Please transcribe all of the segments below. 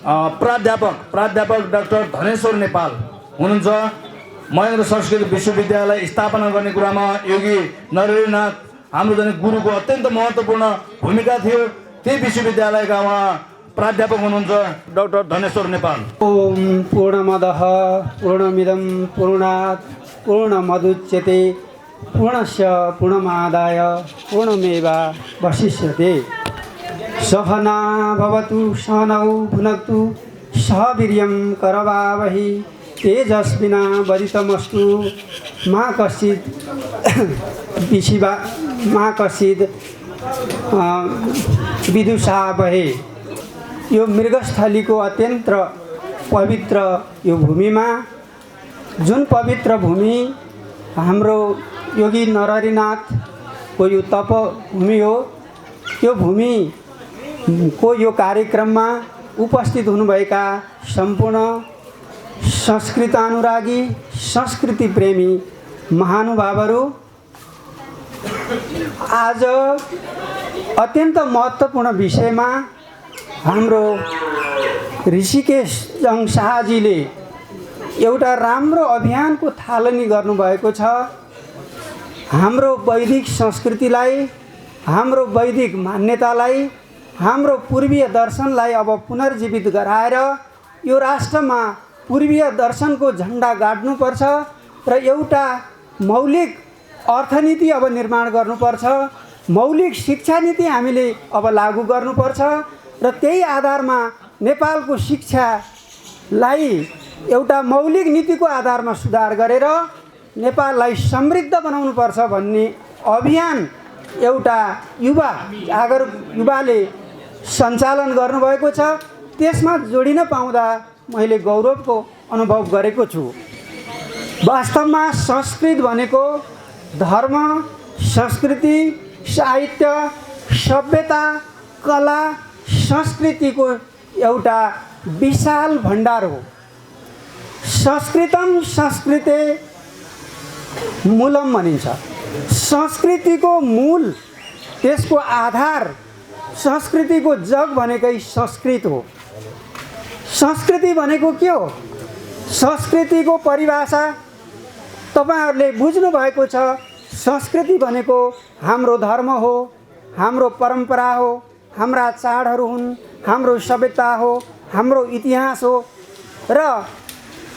प्राध्यापक डाक्टर धनेश्वर नेपाल हुनुहुन्छ। महेन्द्र संस्कृत विश्वविद्यालय स्थापना गर्ने कुरामा योगी नरहरिनाथ हाम्रो जन गुरुको अत्यन्त महत्त्वपूर्ण भूमिका थियो। त्यही विश्वविद्यालयका उहाँ प्राध्यापक हुनुहुन्छ डाक्टर धनेश्वर नेपाल। ओम पूर्णमदः पूर्णमिदं पूर्णात् पूर्णमुदच्यते पूर्णस्य पूर्णमादाय पूर्णमेवावशिष्यते। सहना भवतु सहनौ भुनक्तु सह वीर्यं करवावहै तेजस्विनावधीतमस्तु मा कश्चित् विदुषावहै। यो मृगस्थलीको अत्यन्त पवित्र यो भूमिमा, जुन पवित्र भूमि हाम्रो योगी नरहरिनाथको यो तपभूमि हो, त्यो भूमिको यो कार्यक्रममा उपस्थित हुनुभएका सम्पूर्ण संस्कृतानुरागी संस्कृति प्रेमी महानुभावहरू, आज अत्यन्त महत्त्वपूर्ण विषयमा हाम्रो ऋषिकेश जङ शाहजीले एउटा राम्रो अभियानको थालनी गर्नुभएको छ। हाम्रो वैदिक संस्कृतिलाई, हाम्रो वैदिक मान्यतालाई, हाम्रो पूर्वीय दर्शनलाई अब पुनर्जीवित गराएर यो राष्ट्रमा पूर्वीय दर्शनको झन्डा गाड्नुपर्छ र एउटा मौलिक अर्थनीति अब निर्माण गर्नुपर्छ। मौलिक शिक्षा नीति हामीले अब लागू गर्नुपर्छ र त्यही आधारमा नेपालको शिक्षालाई एउटा मौलिक नीतिको आधारमा सुधार गरेर नेपाललाई समृद्ध बनाउनुपर्छ भन्ने अभियान एउटा युवाले सञ्चालन गर्नुभएको छ। त्यसमा जोडिन पाउँदा मैले गौरवको अनुभव गरेको छु। वास्तवमा संस्कृत भनेको धर्म, संस्कृति, साहित्य, सभ्यता, कला, संस्कृतिको एउटा विशाल भण्डार हो। संस्कृतम संस्कृते मूलम भनिन्छ। संस्कृतिको मूल, त्यसको आधार, संस्कृतिको जग भनेकै संस्कृत हो। संस्कृति भनेको के हो? संस्कृतिको परिभाषा तपाईहरुले बुझ्नु भएको छ। संस्कृति भनेको हाम्रो धर्म हो, हाम्रो परम्परा हो, हाम्रा चाडहरू हुन्, हाम्रो सभ्यता हो, हाम्रो इतिहास हो र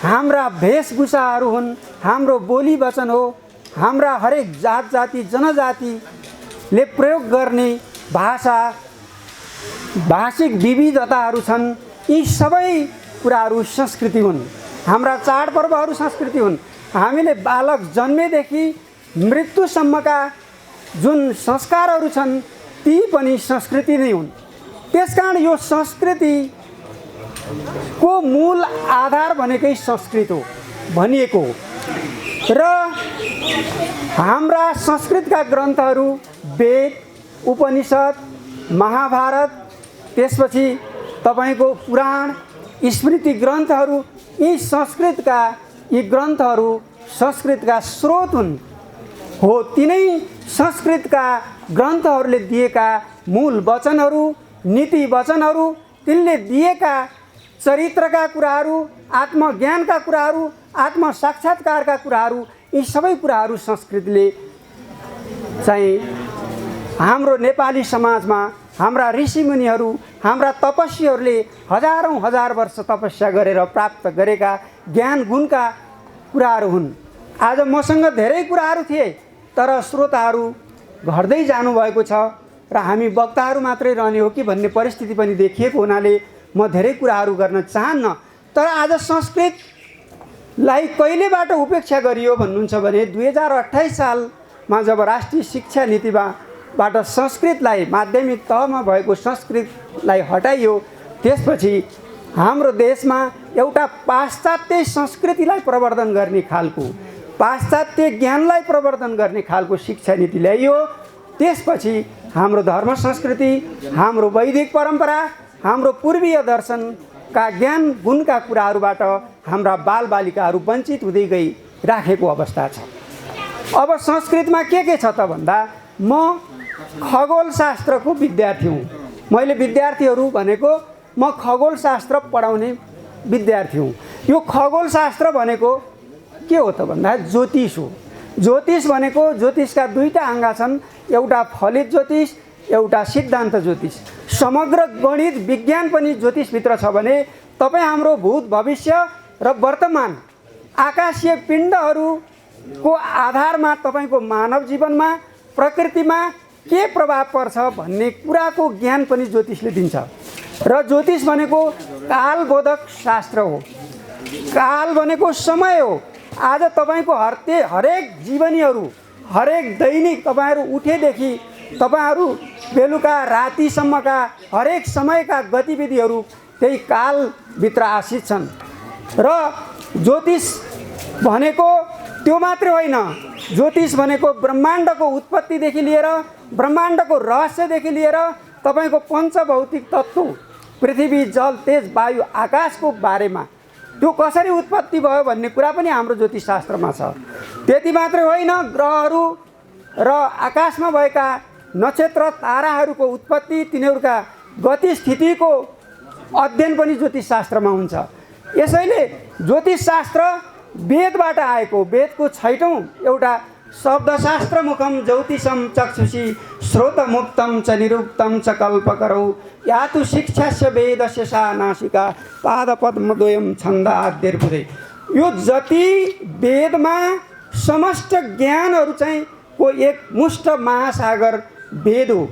हाम्रा वेशभूषाहरू हुन्, हाम्रो बोली वचन हो, हाम्रा हरेक जात जाति जनजातिले प्रयोग गर्ने भाषा, भाषिक विविधताहरू छन्। यी सबै कुराहरू संस्कृति हुन्। हाम्रा चाडपर्वहरू संस्कृति हुन्। हामीले बालक जन्मेदेखि मृत्युसम्मका जुन संस्कारहरू छन् ती पनि संस्कृति नै हुन्। त्यसकारण यो संस्कृतिको मूल आधार भनेकै संस्कृत हो भनिएको हो। र हाम्रा संस्कृतका ग्रन्थहरू वेद, उपनिषद, महाभारत, त्यसपछि तपाईको पुराण, स्मृति ग्रन्थहरू, यी संस्कृतका यी ग्रन्थहरू संस्कृतका स्रोत हुन्। हो तिनै संस्कृतका ग्रन्थहरूले दिएका मूल वचनहरू, नीति वचनहरू, तिनले दिएका चरित्रका कुराहरू, आत्मज्ञानका कुराहरू, आत्मसाक्षात्कारका कुराहरू, यी सबै कुराहरू संस्कृतले चाहिँ हाम्रो नेपाली समाजमा हाम्रा ऋषिमुनिहरू, हाम्रा तपस्वीहरूले हजार वर्ष तपस्या गरेर प्राप्त गरेका ज्ञान गुणका कुराहरू हुन्। आज मसँग धेरै कुराहरू थिए, तर श्रोताहरू घट्दै जानुभएको छ र हामी वक्ताहरू मात्रै रहने हो कि भन्ने परिस्थिति पनि देखिएको हुनाले म धेरै कुराहरू गर्न चाहन्न। तर आज संस्कृतलाई कहिलेबाट उपेक्षा गरियो भन्नुहुन्छ भने 2028 सालमा जब राष्ट्रिय शिक्षा नीतिबाट संस्कृतलाई माध्यमिक तहमा भएको संस्कृतलाई हटाइयो, त्यसपछि हाम्रो देशमा एउटा पाश्चात्य संस्कृतिलाई प्रवर्धन गर्ने खालको, पाश्चात्य ज्ञानलाई प्रवर्धन गर्ने खालको शिक्षा नीति ल्याइयो। त्यसपछि हाम्रो धर्म संस्कृति, हाम्रो वैदिक परम्परा, हाम्रो पूर्वीय दर्शनका ज्ञान गुणका कुराहरूबाट हाम्रा बालबालिकाहरू वञ्चित हुँदै गइराखेको अवस्था छ। अब संस्कृतमा के छ त भन्दा, म खगोल शास्त्रको विद्यार्थी हुँ। मैले विद्यार्थीहरू भनेको म खगोलशास्त्र पढाउने विद्यार्थी हुँ। यो खगोलशास्त्र भनेको के हो त भन्दा ज्योतिष हो। ज्योतिष भनेको ज्योतिषका दुईटा अङ्ग छन्, एउटा फलित ज्योतिष, एउटा सिद्धान्त ज्योतिष। समग्र गणित विज्ञान पनि ज्योतिषभित्र छ भने तपाईँ हाम्रो भूत भविष्य र वर्तमान आकाशीय पिण्डहरूको आधारमा तपाईँको मानव जीवनमा प्रकृतिमा के प्रभाव पर्छ भन्ने कुराको ज्ञान पनि ज्योतिषले दिन्छ। र ज्योतिष भनेको कालबोधक शास्त्र हो। काल भनेको समय हो। आज तपाईँको हरेक जीवनीहरू, हरेक दैनिक तपाईँहरू उठेदेखि तपाईँहरू बेलुका रातिसम्मका हरेक समयका गतिविधिहरू त्यही कालभित्र आश्रित छन्। र ज्योतिष भनेको त्यो मात्रै होइन, ज्योतिष भनेको ब्रह्माण्डको उत्पत्तिदेखि लिएर ब्रह्माण्डको रहस्यदेखि लिएर तपाईँको पञ्चभौतिक तत्त्व पृथ्वी, जल, तेज, वायु, आकाशको बारेमा त्यो कसरी उत्पत्ति भयो भन्ने कुरा पनि हाम्रो ज्योतिष शास्त्रमा छ। त्यति मात्रै होइन, ग्रहहरू र आकाशमा भएका नक्षत्र ताराहरूको उत्पत्ति, तिनीहरूका गति स्थितिको अध्ययन पनि ज्योतिष शास्त्रमा हुन्छ। यसैले ज्योतिष शास्त्र वेदबाट आएको, वेदको 6औँ एउटा शब्दशास्त्र मुखम ज्योतिषम चक्षुषी श्रोतमुक्तम च निरुक्तम च कल्पकरौ यातु शिक्षास्य वेदस्य सा नासिका पादपद्मद्वयम छन्द आद्यर्बुधे। यो जति वेदमा समस्त ज्ञानहरू चाहिँ को एक मुष्ट महासागर वेद हो।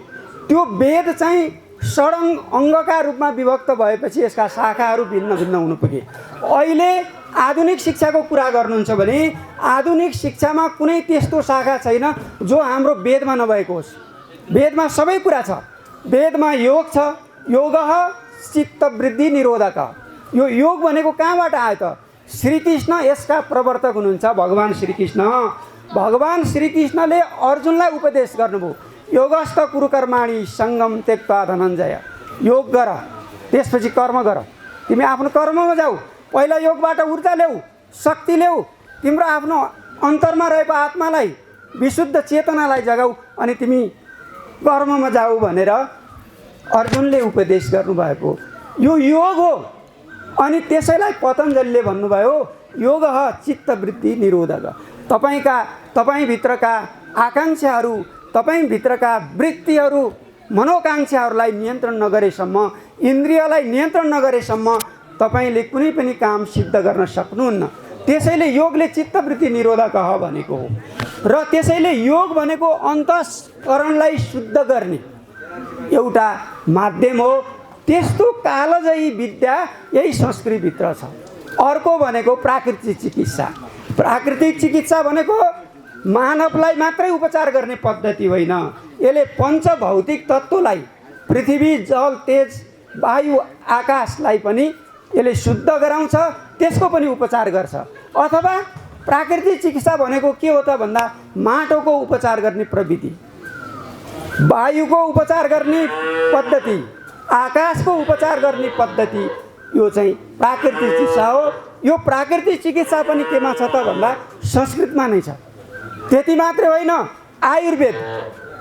त्यो वेद चाहिँ षडङ्ग अङ्गका रूपमा विभक्त भएपछि यसका शाखाहरू भिन्न भिन्न हुनु पुगे। अहिले आधुनिक शिक्षाको कुरा गर्नुहुन्छ भने आधुनिक शिक्षामा कुनै त्यस्तो शाखा छैन जो हाम्रो वेदमा नभएको होस्। वेदमा सबै कुरा छ। वेदमा योग छ, योगः चित्तवृद्धि निरोधक। यो योग भनेको कहाँबाट आयो त? श्रीकृष्ण यसका प्रवर्तक हुनुहुन्छ, भगवान् श्रीकृष्ण। भगवान् श्रीकृष्णले अर्जुनलाई उपदेश गर्नुभयो, योगस्थ कुरु कर्माणि सङ्गम त्यक्त्वा धनञ्जय। योग गर, त्यसपछि कर्म गर। तिमी आफ्नो कर्ममा जाऊ, पहिला योगबाट ऊर्जा ल्याऊ, शक्ति ल्याऊ, तिम्रो आफ्नो अन्तरमा रहेको आत्मालाई, विशुद्ध चेतनालाई जगाऊ, अनि तिमी कर्ममा जाऊ भनेर अर्जुनले उपदेश गर्नुभएको यो योग हो। अनि त्यसैलाई पतञ्जलिले भन्नुभयो योगः चित्तवृत्ति निरोधक। तपाईँभित्रका आकाङ्क्षाहरू, तपाईँभित्रका वृत्तिहरू, मनोकाङ्क्षाहरूलाई नियन्त्रण नगरेसम्म, इन्द्रियलाई नियन्त्रण नगरेसम्म तपाईँले कुनै पनि काम सिद्ध गर्न सक्नुहुन्न। त्यसैले योगले चित्तवृत्ति निरोधक भनेको हो। र त्यसैले योग भनेको अन्तःकरणलाई शुद्ध गर्ने एउटा माध्यम हो। त्यस्तो कालजयी विद्या यही संस्कृतभित्र छ। अर्को भनेको प्राकृतिक चिकित्सा। प्राकृतिक चिकित्सा भनेको मानवलाई मात्रै उपचार गर्ने पद्धति होइन, यसले पञ्चभौतिक तत्त्वलाई, पृथ्वी, जल, तेज, वायु, आकाशलाई पनि यसले शुद्ध गराउँछ, त्यसको पनि उपचार गर्छ। अथवा प्राकृतिक चिकित्सा भनेको के हो त भन्दा माटोको उपचार गर्ने प्रविधि, वायुको उपचार गर्ने पद्धति, आकाशको उपचार गर्ने पद्धति, यो चाहिँ प्राकृतिक चिकित्सा हो। यो प्राकृतिक चिकित्सा पनि केमा छ त भन्दा संस्कृतमा नै छ। त्यति मात्रै होइन, आयुर्वेद,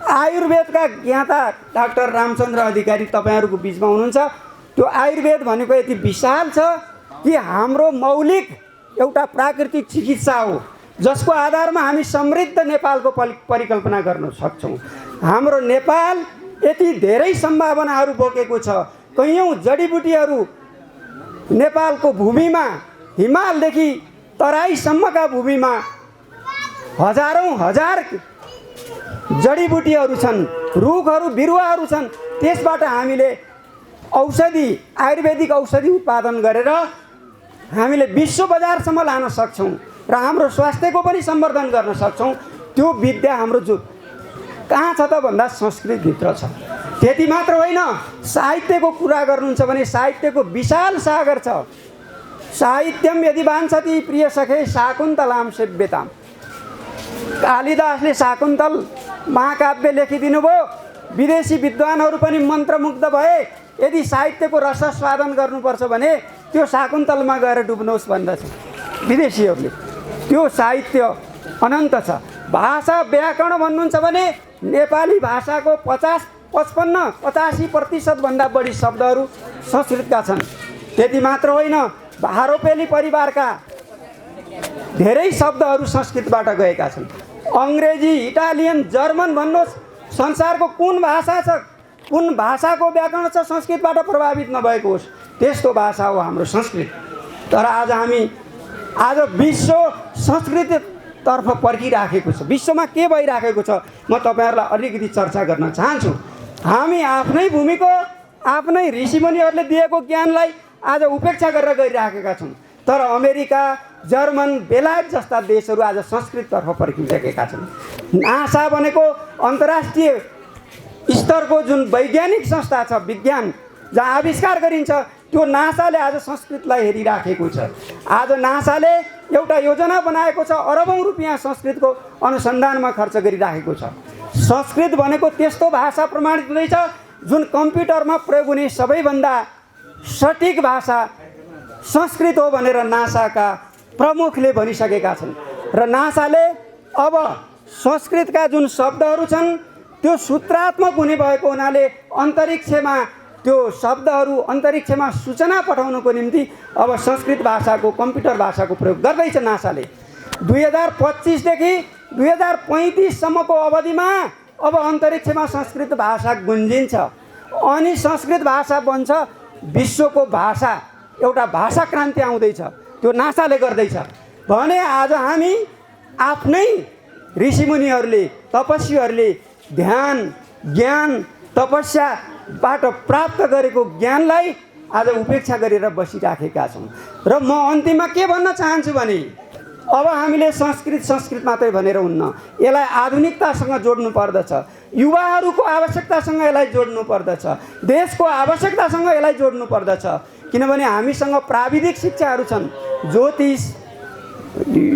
आयुर्वेदका ज्ञाता डाक्टर रामचन्द्र अधिकारी तपाईँहरूको बिचमा हुनुहुन्छ। त्यो आयुर्वेद भनेको यति विशाल छ कि हाम्रो मौलिक एउटा प्राकृतिक चिकित्सा हो, जसको आधारमा हामी समृद्ध नेपालको परिकल्पना गर्न सक्छौँ। हाम्रो नेपाल यति धेरै सम्भावनाहरू बोकेको छ। कैयौँ जडीबुटीहरू नेपालको भूमिमा, हिमालदेखि तराईसम्मका भूमिमा हजारौँ हजार जडीबुटीहरू छन्, रुखहरू, बिरुवाहरू छन्। त्यसबाट हामीले औषधि, आयुर्वेदिक औषधि उत्पादन गरेर हामीले विश्व बजारसम्म लान सक्छौँ र हाम्रो स्वास्थ्यको पनि सम्वर्धन गर्न सक्छौँ। त्यो विद्या हाम्रो जो कहाँ छ त भन्दा संस्कृतभित्र छ। त्यति मात्र होइन, साहित्यको कुरा गर्नुहुन्छ भने साहित्यको विशाल सागर छ। साहित्यम यदि वाञ्छति प्रिय सखे शाकुन्तलाम सेव्यताम। कालिदासले शाकुन्तल महाकाव्य लेखिदिनु भयो। विदेशी विद्वानहरू पनि मन्त्रमुग्ध भए। यदि साहित्यको रसास्वादन गर्नुपर्छ भने त्यो शाकुन्तलमा गएर डुब्नुहोस् भन्दछ विदेशीहरूले। त्यो साहित्य अनन्त छ। भाषा व्याकरण भन्नुहुन्छ भने नेपाली भाषाको 50 55-85% भन्दा बढी शब्दहरू संस्कृतका छन्। त्यति मात्र होइन, भारोपेली परिवारका धेरै शब्दहरू संस्कृतबाट गएका छन्। अङ्ग्रेजी, इटालियन, जर्मन भन्नुहोस्, संसारको कुन भाषा छ, कुन भाषाको व्याकरण छ संस्कृतबाट प्रभावित नभएको होस्, त्यस्तो भाषा हो हाम्रो संस्कृत। तर आज विश्व संस्कृततर्फ पर्खिराखेको छ। विश्वमा के भइराखेको छ म तपाईँहरूलाई अलिकति चर्चा गर्न चाहन्छु। हामी आफ्नै भूमिको, आफ्नै ऋषिमुनिहरूले दिएको ज्ञानलाई आज उपेक्षा गरेर गइराखेका छौँ। तर अमेरिका, जर्मन, बेलायत जस्ता देशहरू आज संस्कृततर्फ पर्खिसकेका छन्। नासा भनेको अन्तर्राष्ट्रिय स्तरको जुन वैज्ञानिक संस्था छ, विज्ञान जहाँ आविष्कार गरिन्छ, त्यो नासाले आज संस्कृतलाई हेरिराखेको छ। आज नासाले एउटा योजना बनाएको छ, अरबौँ रुपियाँ संस्कृतको अनुसन्धानमा खर्च गरिराखेको छ। संस्कृत भनेको त्यस्तो भाषा प्रमाणित हुँदैछ जुन कम्प्युटरमा प्रयोग हुने सबैभन्दा सठिक भाषा संस्कृत हो भनेर नासाका प्रमुखले भनिसकेका छन्। र नासाले अब संस्कृतका जुन शब्दहरू छन् त्यो सूत्रात्मक हुने भएको हुनाले अन्तरिक्षमा त्यो शब्दहरू अन्तरिक्षमा सूचना पठाउनको निम्ति अब संस्कृत भाषाको, कम्प्युटर भाषाको प्रयोग गर्दैछ नासाले। 2025 देखि 2035 सम्मको अवधिमा अब अन्तरिक्षमा संस्कृत भाषा गुन्जिन्छ अनि संस्कृत भाषा बन्छ विश्वको भाषा। एउटा भाषा क्रान्ति आउँदैछ, त्यो नासाले गर्दैछ भने आज हामी आफ्नै ऋषिमुनिहरूले, तपस्वीहरूले ध्यान, ज्ञान, तपस्याबाट प्राप्त गरेको ज्ञानलाई आज उपेक्षा गरेर बसिराखेका छौँ। र म अन्तिममा के भन्न चाहन्छु भने अब हामीले संस्कृत मात्रै भनेर हुन्न, यसलाई आधुनिकतासँग जोड्नु पर्दछ, युवाहरूको आवश्यकतासँग यसलाई जोड्नु पर्दछ, देशको आवश्यकतासँग यसलाई जोड्नु पर्दछ। किनभने हामीसँग प्राविधिक शिक्षाहरू छन्, ज्योतिष,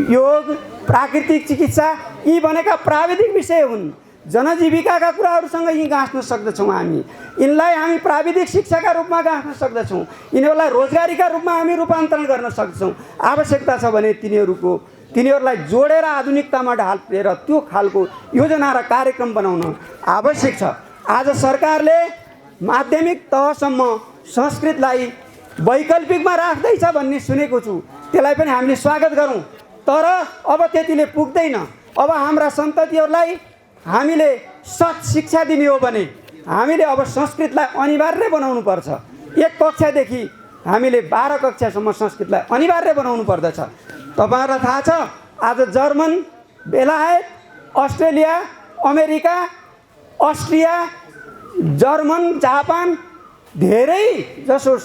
योग, प्राकृतिक चिकित्सा, यी भनेका प्राविधिक विषय हुन्। जनजीविकाका कुराहरूसँग यी गाँच्न सक्दछौँ हामी। यिनलाई हामी प्राविधिक शिक्षाका रूपमा गाँच्न सक्दछौँ, यिनीहरूलाई रोजगारीका रूपमा हामी रूपान्तरण गर्न सक्छौँ। आवश्यकता छ भने तिनीहरूलाई जोडेर आधुनिकतामा ढालेर त्यो खालको योजना र कार्यक्रम बनाउन आवश्यक छ। आज सरकारले माध्यमिक तहसम्म संस्कृतलाई वैकल्पिकमा राख्दैछ भन्ने सुनेको छु, त्यसलाई पनि हामीले स्वागत गरौँ। तर अब त्यतिले पुग्दैन। अब हाम्रा सन्ततिहरूलाई हामीले सत शिक्षा दिने हो भने हामीले अब संस्कृतलाई अनिवार्य बनाउनु पर्छ। 1 कक्षादेखि हामीले 12 कक्षासम्म संस्कृतलाई अनिवार्य बनाउनु पर्दछ। तपाईँहरूलाई थाहा छ आज जर्मन, बेलायत, Australia, America, Austria, German, Japan धेरै जसो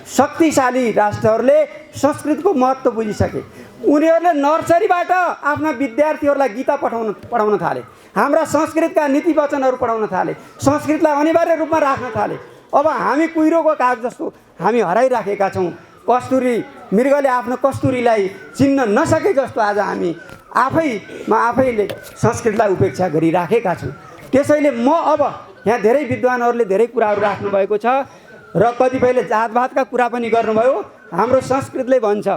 शक्तिशाली राष्ट्रहरूले संस्कृतको महत्त्व बुझिसके। उनीहरूले नर्सरीबाट आफ्ना विद्यार्थीहरूलाई गीता पढाउन थाले, हाम्रा संस्कृतका नीति वचनहरू पढाउन थाले, संस्कृतलाई अनिवार्य रूपमा राख्न थाले। अब हामी कुहिरोको काग जस्तो हामी हराइराखेका छौँ। कस्तुरी मृगले आफ्नो कस्तुरीलाई चिन्न नसके जस्तो आज हामी आफैले संस्कृतलाई उपेक्षा गरिराखेका छौँ। त्यसैले म अब यहाँ धेरै विद्वानहरूले धेरै कुराहरू राख्नुभएको छ र कतिपयले जातभातका कुरा पनि गर्नुभयो। हाम्रो संस्कृतले भन्छ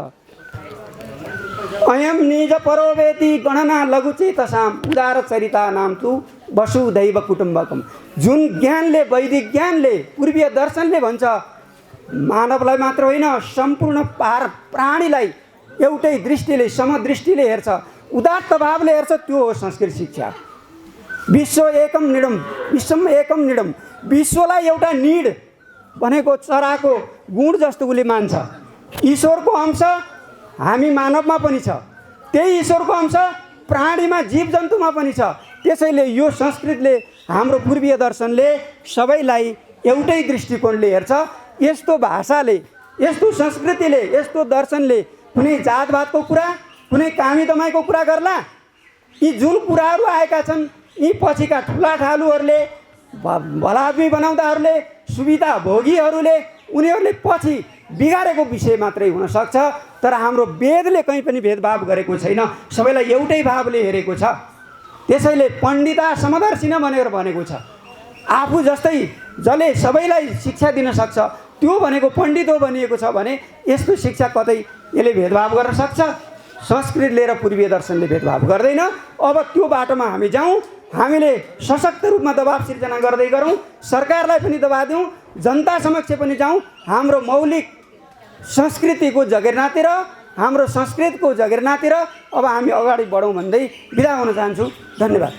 अयम निज परोवेति गणना लघुचेतसाम उदार चरिता नाम तु वसुधैव कुटुम्बकम। जुन ज्ञानले, वैदिक ज्ञानले, पूर्वीय दर्शनले भन्छ मानवलाई मात्र होइन सम्पूर्ण प्राणीलाई एउटै दृष्टिले, समदृष्टिले हेर्छ, उदात्त भावले हेर्छ, त्यो हो संस्कृत शिक्षा। विश्व एकम निडम, विश्वम एकम निडम। विश्वलाई एउटा निड भनेको चराको गुण जस्तो उसले मान्छ। ईश्वरको अंश हामी मानवमा पनि छ, त्यही ईश्वरको अंश प्राणीमा, जीव जन्तुमा पनि छ। त्यसैले यो संस्कृतले, हाम्रो पूर्वीय दर्शनले सबैलाई एउटै दृष्टिकोणले हेर्छ। यस्तो भाषाले, यस्तो संस्कृतिले, यस्तो दर्शनले कुनै जातभातको कुरा, कुनै कामी दमाईको कुरा गर्ला? यी जुन कुराहरू आएका छन् यी पछिका ठुला ठालुहरूले, भलादमी बनाउँदाहरूले, सुविधा भोगीहरूले, उनीहरूले पछि बिगारेको विषय मात्रै हुन सक्छ। तर हाम्रो वेदले कहीँ पनि भेदभाव गरेको छैन, सबैलाई एउटै भावले हेरेको छ। त्यसैले पण्डिता समदर्शिन भनेर भनेको छ। आफू जस्तै जसले सबैलाई शिक्षा दिन सक्छ त्यो भनेको पण्डित हो भनिएको छ भने यस्तो शिक्षा कतै यसले भेदभाव गर्न सक्छ? संस्कृतले र पूर्वीय दर्शनले भेदभाव गर्दैन। अब त्यो बाटोमा हामी जाउँ हामीले सशक्त रूपमा दबाब सिर्जना गर्दै गरौँ, सरकारलाई पनि दबाब दिउँ, जनता समक्ष पनि जाउँ, हाम्रो मौलिक संस्कृतिको जगेर्नातिर, हाम्रो संस्कृतिको जगेर्नातिर अब हामी अगाडि बढौँ भन्दै बिदा हुन चाहन्छु। धन्यवाद।